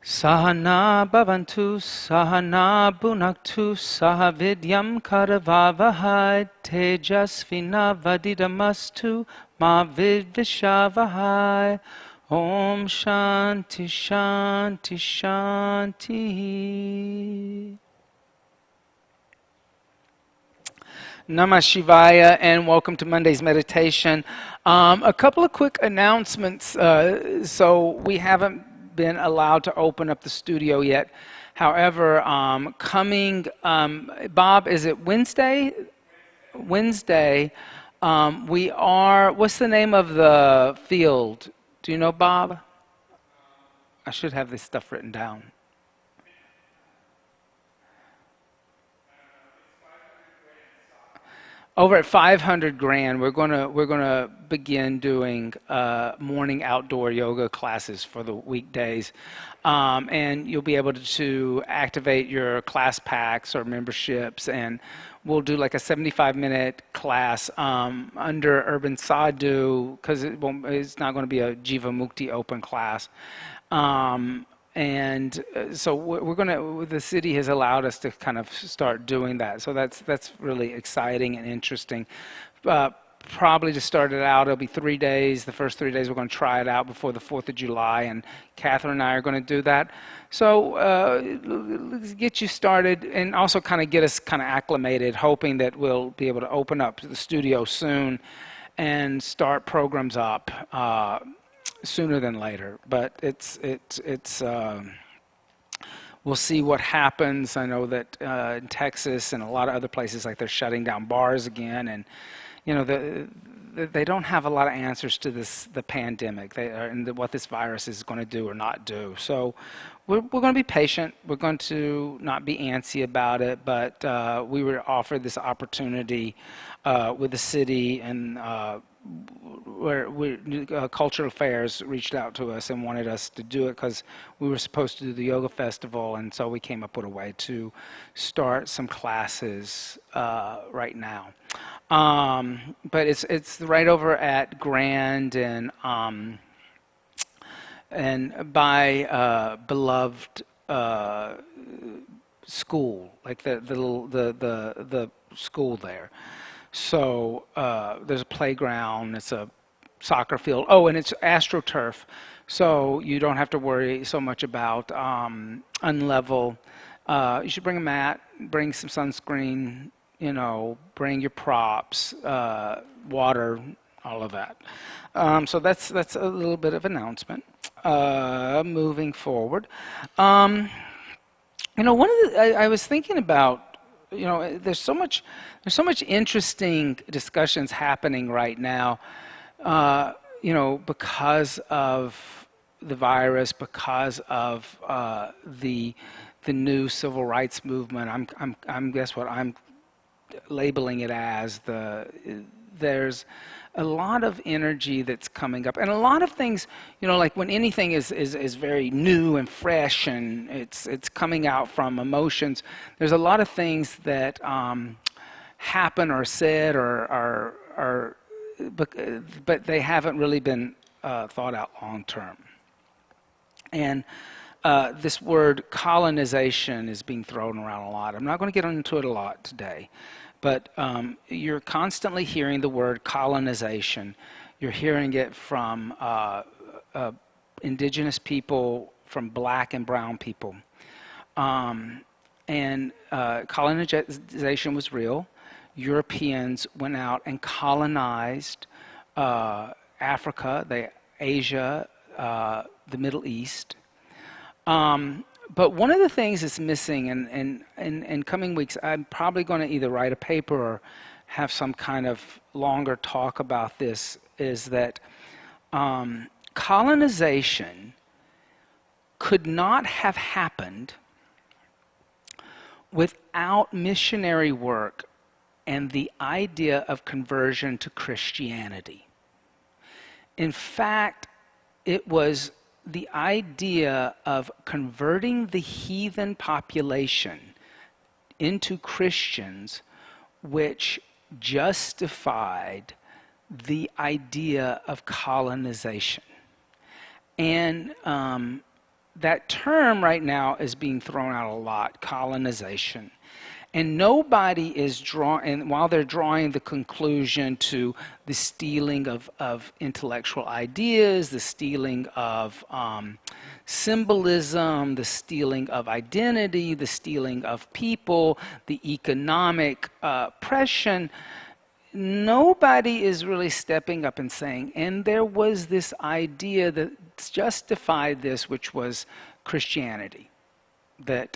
Sahana bhavantu, sahana bhunaktu, sahavidyam karavavahai, tejasvina vadidamastu, ma vidvishavahai. Om Shanti Shanti Shanti. Namah Shivaya, and welcome to Monday's meditation. A couple of quick announcements. So we haven't been allowed to open up the studio yet. However, coming, Bob, is it Wednesday? Wednesday. We are, what's the name of the field? Do you know, Bob? I should have this stuff written down. Over at 500 grand, we're gonna begin doing morning outdoor yoga classes for the weekdays, and you'll be able to activate your class packs or memberships, and we'll do like a 75-minute class under Urban Sadhu because it's not going to be a Jivamukti open class. So the city has allowed us to kind of start doing that. So that's really exciting and interesting. Probably to start it out, it'll be 3 days. The first 3 days we're going to try it out before the 4th of July, and Catherine and I are going to do that. So let's get you started and also kind of get us kind of acclimated, hoping that we'll be able to open up the studio soon and start programs up sooner than later, but we'll see what happens. I know that in Texas and a lot of other places, like they're shutting down bars again, and they don't have a lot of answers to the pandemic and what this virus is going to do or not do. So we're going to be patient. We're going to not be antsy about it, but we were offered this opportunity with the city, and where Cultural Affairs reached out to us and wanted us to do it because we were supposed to do the yoga festival, and so we came up with a way to start some classes right now. But it's right over at Grand and by beloved school, like the school there. So there's a playground, it's a soccer field. Oh, and it's AstroTurf, so you don't have to worry so much about unlevel. You should bring a mat, bring some sunscreen, bring your props, water, all of that. So that's a little bit of announcement. Moving forward, one of I was thinking about. There's so much interesting discussions happening right now, because of the virus, because of the new civil rights movement. I'm guess what I'm labeling it as. There's a lot of energy that's coming up, and a lot of things, like when anything is very new and fresh, and it's coming out from emotions. There's a lot of things that happen or said but they haven't really been thought out long term. And this word colonization is being thrown around a lot. I'm not going to get into it a lot today. But you're constantly hearing the word colonization. You're hearing it from indigenous people, from black and brown people. And colonization was real. Europeans went out and colonized Africa, Asia, the Middle East. But one of the things that's missing, and in coming weeks, I'm probably going to either write a paper or have some kind of longer talk about this, is that colonization could not have happened without missionary work and the idea of conversion to Christianity. In fact, it was the idea of converting the heathen population into Christians which justified the idea of colonization. And that term right now is being thrown out a lot, colonization. And nobody is drawing, and while they're drawing the conclusion to the stealing of intellectual ideas, the stealing of symbolism, the stealing of identity, the stealing of people, the economic oppression, nobody is really stepping up and saying, and there was this idea that justified this, which was Christianity. That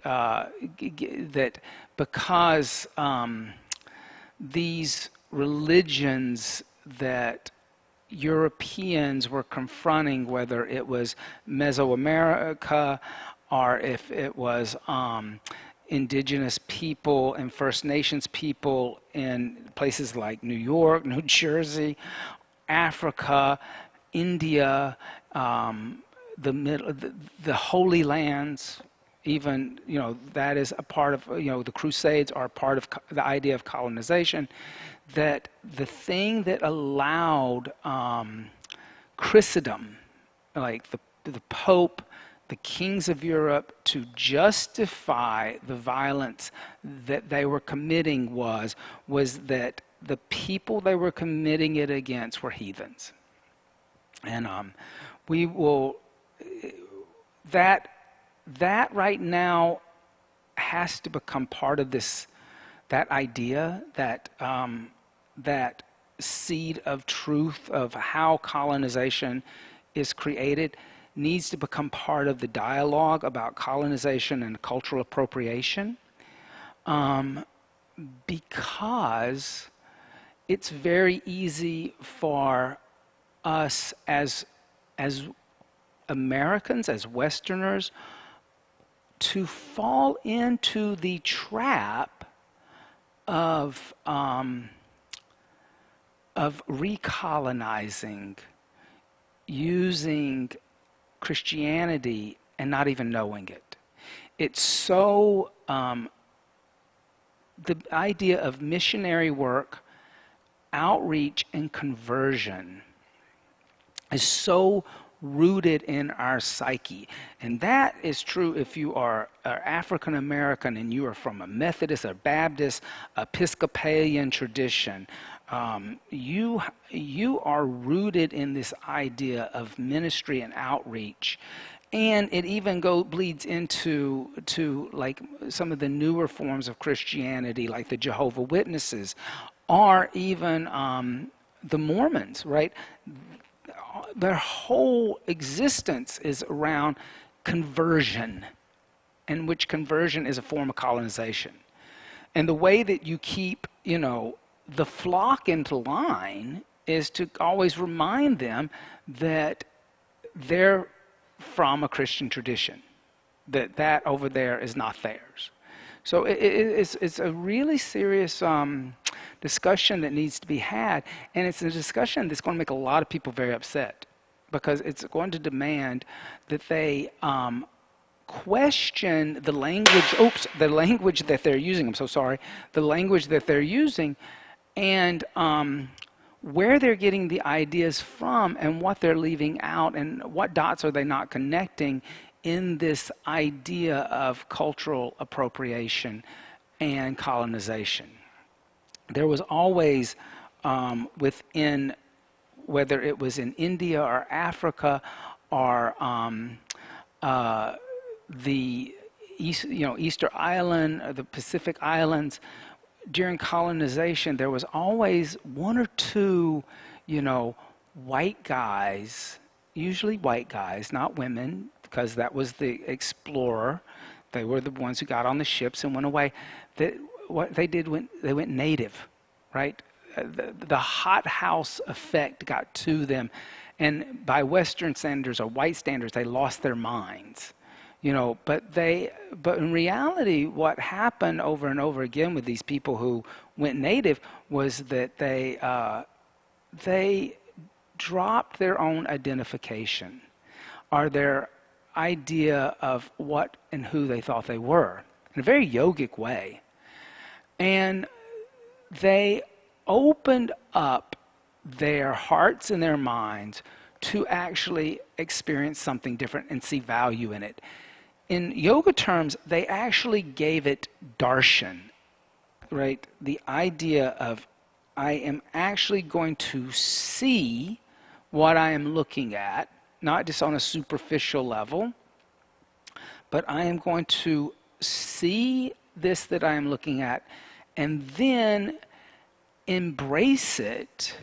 because these religions that Europeans were confronting, whether it was Mesoamerica or if it was indigenous people and First Nations people in places like New York, New Jersey, Africa, India, the Holy Lands, even, that is a part of, the Crusades are part of the idea of colonization, that the thing that allowed Christendom, like the Pope, the kings of Europe, to justify the violence that they were committing was that the people they were committing it against were heathens. And we will, that right now has to become part of this, that idea, that seed of truth of how colonization is created needs to become part of the dialogue about colonization and cultural appropriation, because it's very easy for us as Americans, as Westerners, to fall into the trap of recolonizing, using Christianity and not even knowing it. It's so, the idea of missionary work, outreach, and conversion is so rooted in our psyche. And that is true if you are African American and you are from a Methodist or Baptist, Episcopalian tradition. You are rooted in this idea of ministry and outreach. And it even bleeds into like some of the newer forms of Christianity, like the Jehovah's Witnesses, or even the Mormons, right? Their whole existence is around conversion, and which conversion is a form of colonization. And the way that you keep, the flock into line is to always remind them that they're from a Christian tradition, that over there is not theirs. So it's a really serious discussion that needs to be had, and it's a discussion that's going to make a lot of people very upset, because it's going to demand that they question the language that they're using. I'm so sorry. The language that they're using, and where they're getting the ideas from, and what they're leaving out, and what dots are they not connecting in this idea of cultural appropriation and colonization. There was always within, whether it was in India or Africa or the Easter Island, or the Pacific Islands, during colonization, there was always one or two, white guys, usually white guys, not women, because that was the explorer. They were the ones who got on the ships and went away. What they did, they went native, right? The hothouse effect got to them, and by Western standards or white standards, they lost their minds. But in reality, what happened over and over again with these people who went native was that they dropped their own identification, or their idea of what and who they thought they were, in a very yogic way. And they opened up their hearts and their minds to actually experience something different and see value in it. In yoga terms, they actually gave it darshan, right? The idea of I am actually going to see what I am looking at, not just on a superficial level, but I am going to see this that I am looking at and then embrace it,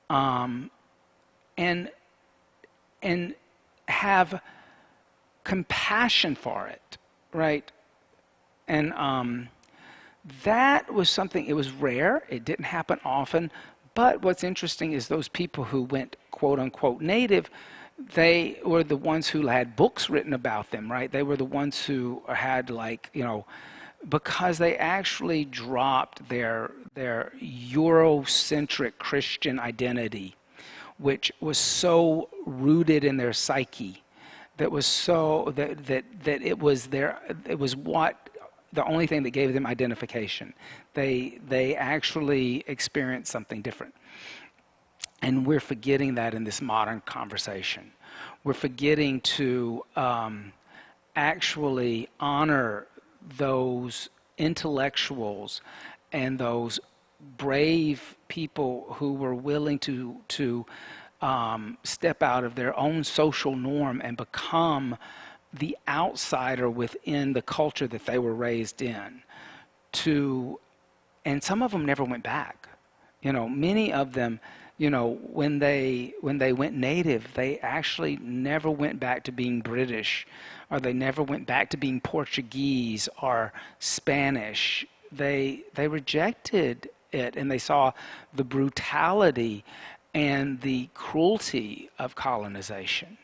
and have compassion for it, right? And that was something, it was rare, it didn't happen often, but what's interesting is those people who went quote unquote native, they were the ones who had books written about them, right? They were the ones who had, like, because they actually dropped their Eurocentric Christian identity, which was so rooted in their psyche, that was so that it was what the only thing that gave them identification. They actually experienced something different. And we're forgetting that in this modern conversation. We're forgetting to actually honor those intellectuals and those brave people who were willing to step out of their own social norm and become the outsider within the culture that they were raised in. And some of them never went back. Many of them, when they went native, they actually never went back to being British, or they never went back to being Portuguese or Spanish. They rejected it, and they saw the brutality and the cruelty of colonization.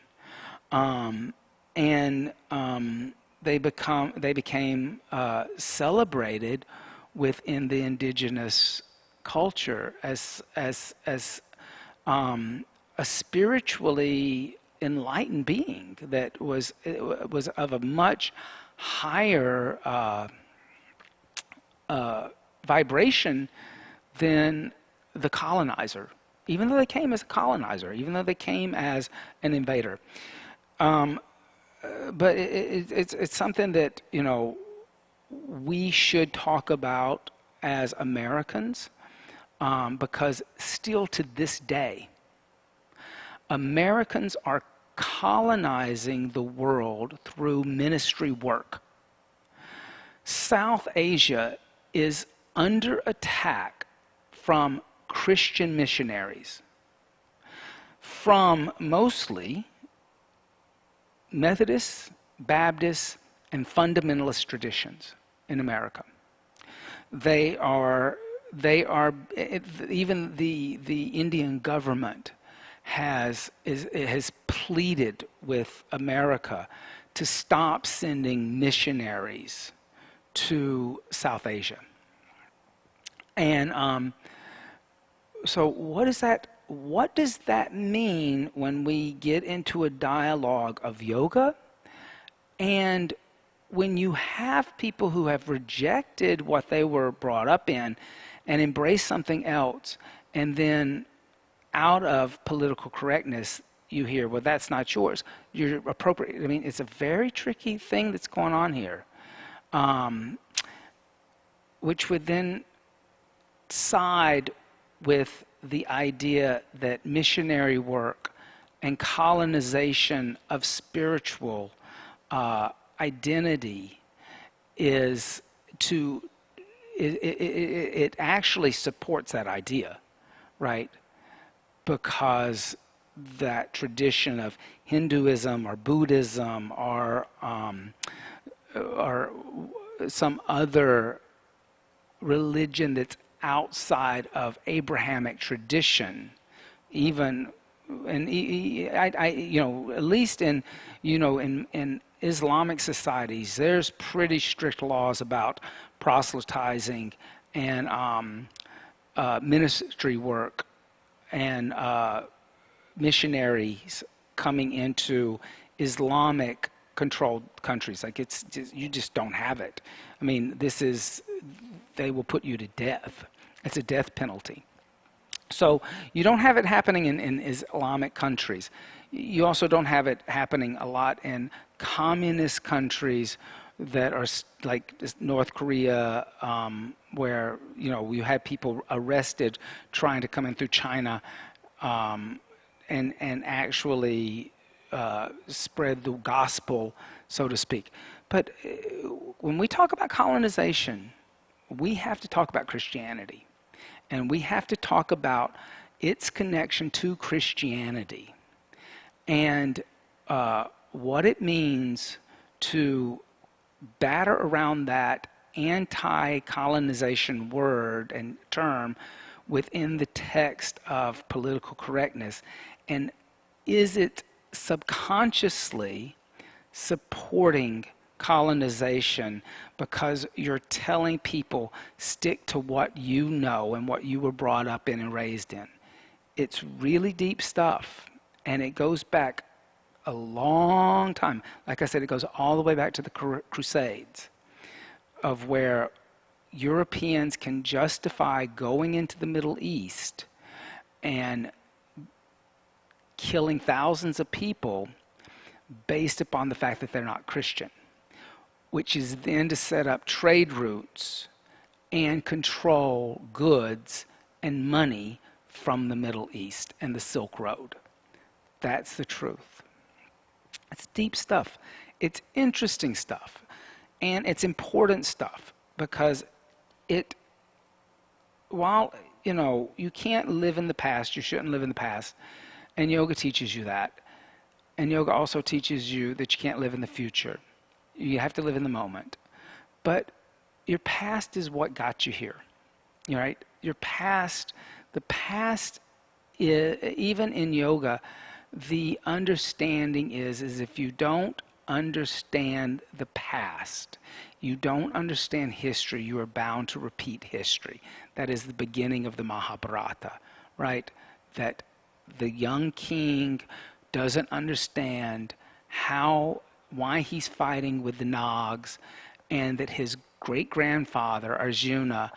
They became celebrated within the indigenous culture as a spiritually enlightened being that was of a much higher vibration than the colonizer, even though they came as a colonizer, even though they came as an invader. But it's something that we should talk about as Americans, because still to this day, Americans are colonizing the world through ministry work. South Asia is under attack from Christian missionaries, from mostly Methodists, Baptists, and fundamentalist traditions in America. They are even the Indian government has pleaded with America to stop sending missionaries to South Asia. And so what does that mean when we get into a dialogue of yoga? And when you have people who have rejected what they were brought up in and embrace something else, and then out of political correctness, you hear, well, that's not yours. You're appropriate. I mean, it's a very tricky thing that's going on here, which would then side with the idea that missionary work and colonization of spiritual identity it actually supports that idea, right? Because that tradition of Hinduism or Buddhism or some other religion that's outside of Abrahamic tradition, even, and at least in Islamic societies, there's pretty strict laws about proselytizing and ministry work and missionaries coming into Islamic controlled countries. Like, you just don't have it. I mean, they will put you to death. It's a death penalty. So you don't have it happening in Islamic countries. You also don't have it happening a lot in communist countries that are like North Korea, where you had people arrested trying to come in through China, um, and actually spread the gospel, so to speak. But when we talk about colonization, we have to talk about Christianity. And we have to talk about its connection to Christianity and what it means to batter around that anti-colonization word and term within the text of political correctness. And is it subconsciously supporting colonization because you're telling people stick to what you know and what you were brought up in and raised in? It's really deep stuff, and it goes back a long time. Like I said, it goes all the way back to the Crusades, of where Europeans can justify going into the Middle East and killing thousands of people based upon the fact that they're not Christian, which is then to set up trade routes and control goods and money from the Middle East and the Silk Road. That's the truth. It's deep stuff. It's interesting stuff. And it's important stuff because it, while, you can't live in the past, you shouldn't live in the past, and yoga teaches you that. And yoga also teaches you that you can't live in the future. You have to live in the moment. But your past is what got you here. Right? Your past, the past, even in yoga, the understanding is if you don't understand the past, you don't understand history, you are bound to repeat history. That is the beginning of the Mahabharata, right? That the young king doesn't understand why he's fighting with the Nags, and that his great-grandfather, Arjuna,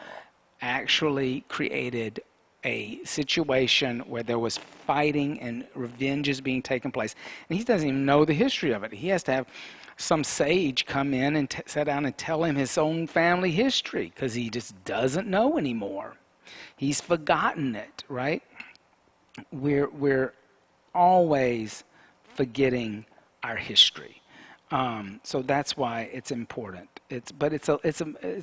actually created a situation where there was fighting and revenge is being taken place. And he doesn't even know the history of it. He has to have some sage come in and sit down and tell him his own family history because he just doesn't know anymore. He's forgotten it, right? We're always forgetting our history. So that's why it's important. It's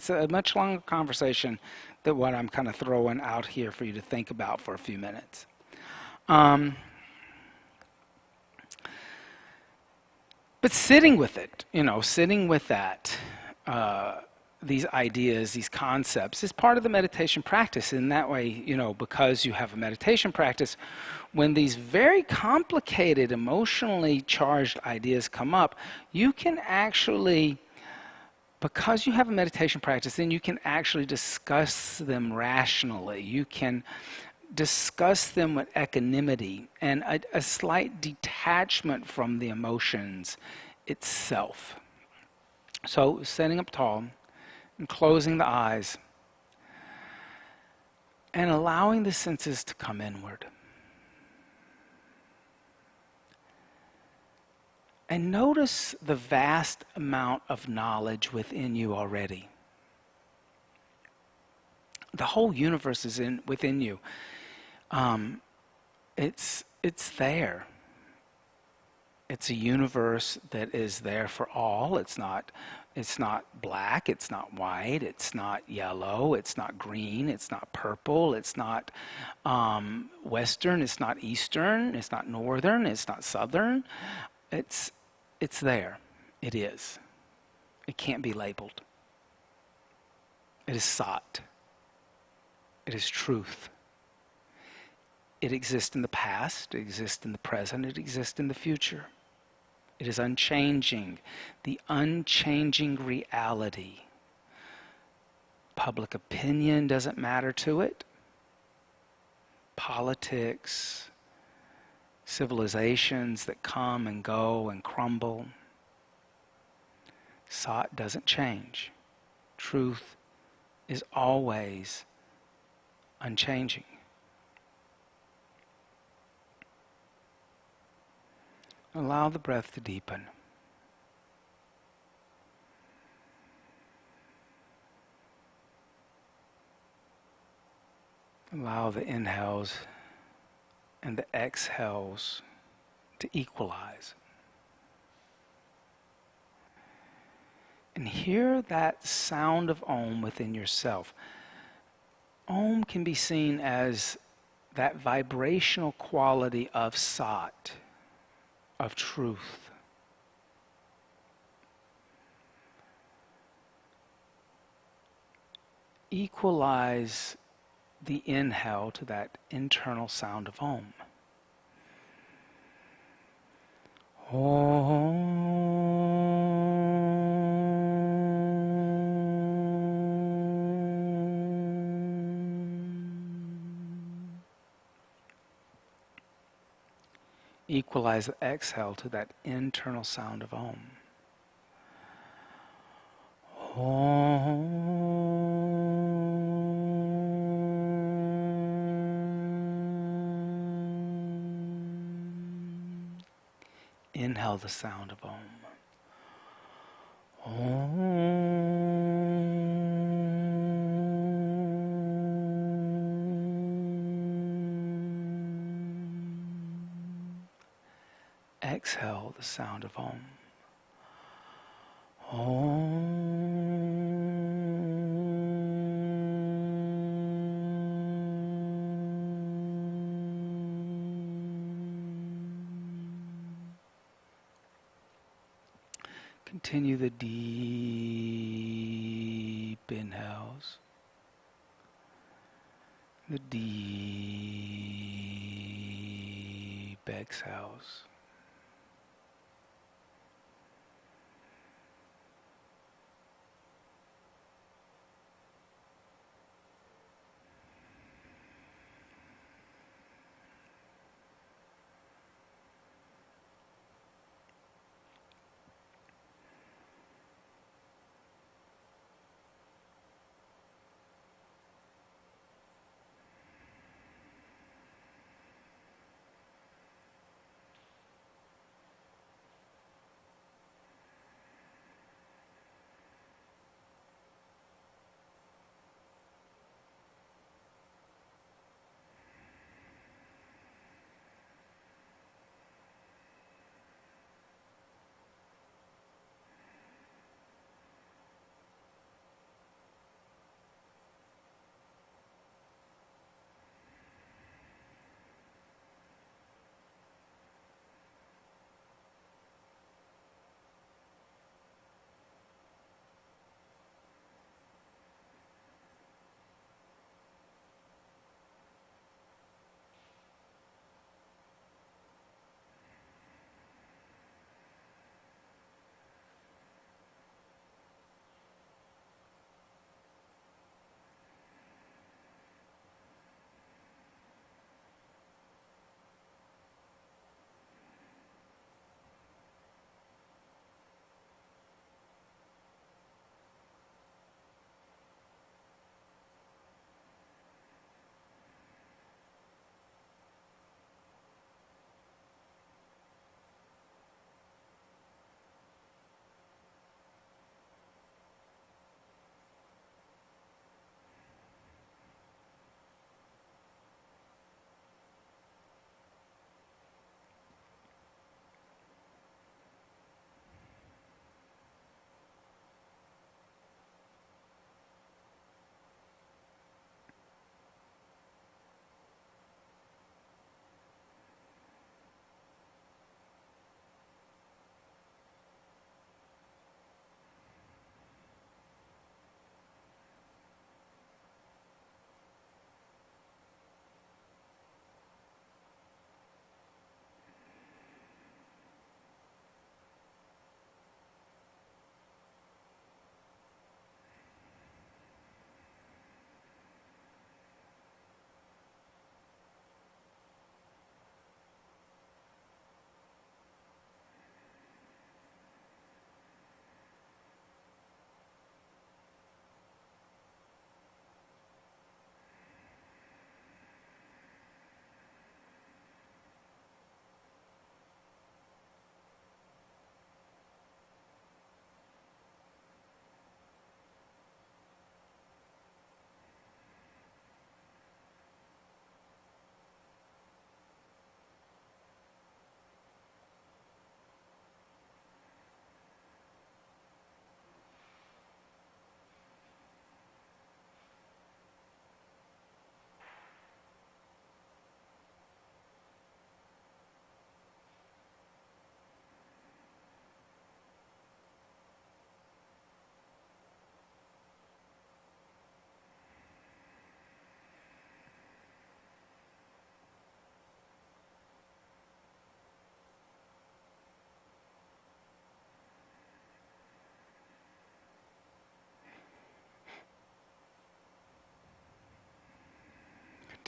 a much longer conversation than what I'm kind of throwing out here for you to think about for a few minutes. But sitting with it, sitting with that, these ideas, these concepts, is part of the meditation practice. In that way, because you have a meditation practice, when these very complicated, emotionally charged ideas come up, you can actually, because you have a meditation practice, then you can actually discuss them rationally. You can discuss them with equanimity and a slight detachment from the emotions itself. So sitting up tall and closing the eyes and allowing the senses to come inward. And notice the vast amount of knowledge within you already. The whole universe is within you. It's there. It's a universe that is there for all. It's not black, it's not white, it's not yellow, it's not green, it's not purple, it's not western, it's not eastern, it's not northern, it's not southern. It's there. It is. It can't be labeled. It is Sat. It is truth. It exists in the past, it exists in the present, it exists in the future. It is unchanging, the unchanging reality. Public opinion doesn't matter to it. Politics, civilizations that come and go and crumble. Sat doesn't change. Truth is always unchanging. Allow the breath to deepen. Allow the inhales and the exhales to equalize. And hear that sound of Om within yourself. Om can be seen as that vibrational quality of Sat, of truth. Equalize the inhale to that internal sound of Om. Equalize the exhale to that internal sound of Om. Inhale the sound of Om. Exhale the sound of Om. Continue the deep inhales, the deep exhales.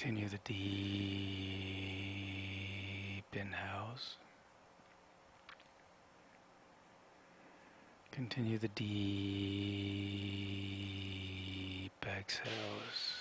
Continue the deep inhales. Continue the deep exhales.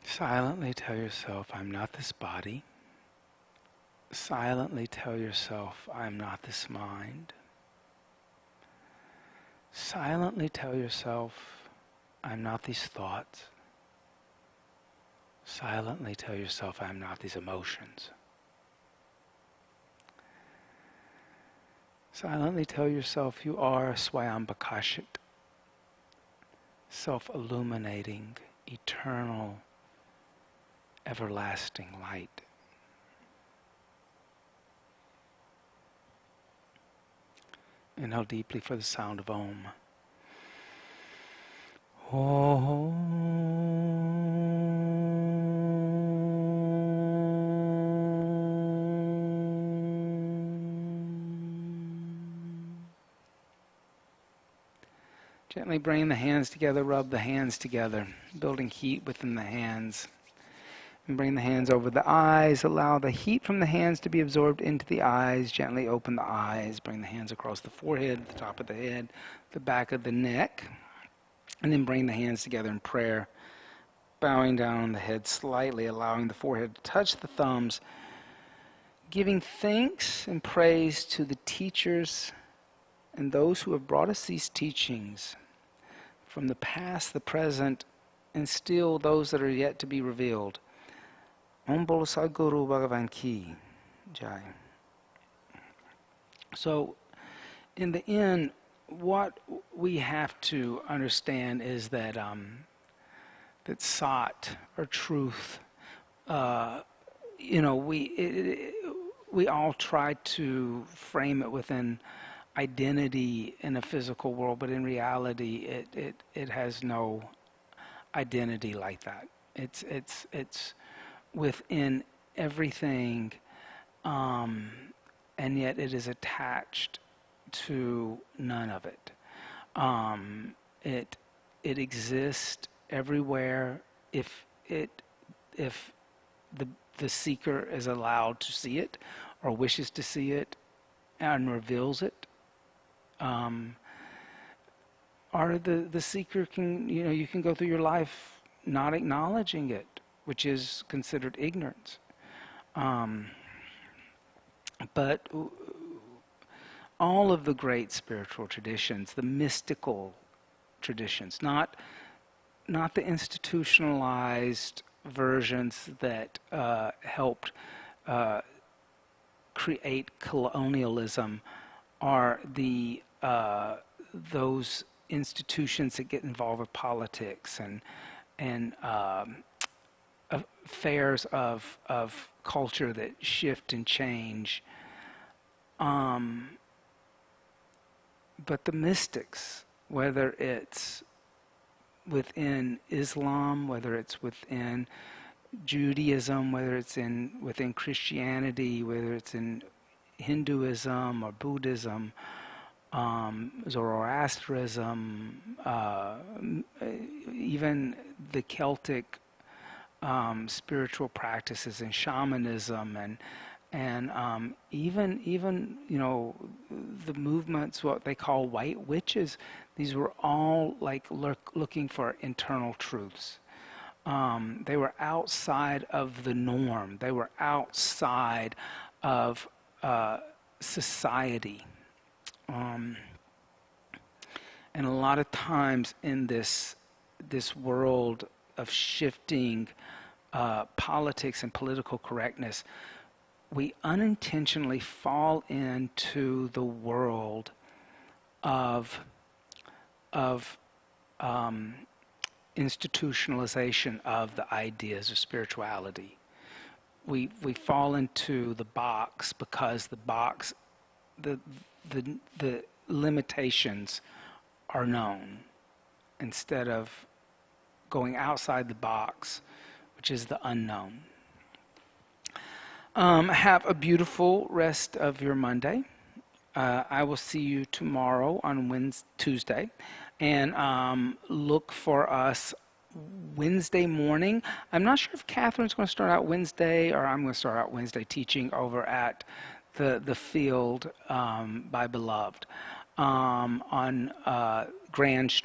Silently tell yourself, I'm not this body. Silently tell yourself, I'm not this mind. Silently tell yourself, I'm not these thoughts. Silently tell yourself, I'm not these emotions. Silently tell yourself, you are Swayambakashit, self-illuminating, eternal, everlasting light. Inhale deeply for the sound of Om. Gently bring the hands together, rub the hands together, building heat within the hands. And bring the hands over the eyes. Allow the heat from the hands to be absorbed into the eyes. Gently open the eyes. Bring the hands across the forehead, the top of the head, the back of the neck. And then bring the hands together in prayer. Bowing down the head slightly, allowing the forehead to touch the thumbs. Giving thanks and praise to the teachers and those who have brought us these teachings from the past, the present, and still those that are yet to be revealed. Om Bolo Sadguru Bhagavan Ki Jai. So, in the end, what we have to understand is that that Sat, or truth, we all try to frame it within identity in a physical world, but in reality, it has no identity like that. It's within everything, and yet it is attached to none of it. It exists everywhere if the seeker is allowed to see it or wishes to see it and reveals it. Or the seeker can, you can go through your life not acknowledging it, which is considered ignorance. But all of the great spiritual traditions, the mystical traditions, not the institutionalized versions that helped create colonialism are the those institutions that get involved with politics and affairs of culture that shift and change. Um, but the mystics, whether it's within Islam, whether it's within Judaism, whether it's within Christianity, whether it's in Hinduism or Buddhism, Zoroastrianism, even the Celtic spiritual practices and shamanism and even the movements, what they call white witches. These were all like looking for internal truths. They were outside of the norm. They were outside of society. And a lot of times in this world of shifting politics and political correctness, we unintentionally fall into the world of institutionalization of the ideas of spirituality. We fall into the box because the limitations are known, instead of going outside the box, which is the unknown. Have a beautiful rest of your Monday. I will see you tomorrow on Tuesday, and look for us Wednesday morning. I'm not sure if Catherine's going to start out Wednesday or I'm going to start out Wednesday teaching over at the field by Beloved on Grand Street.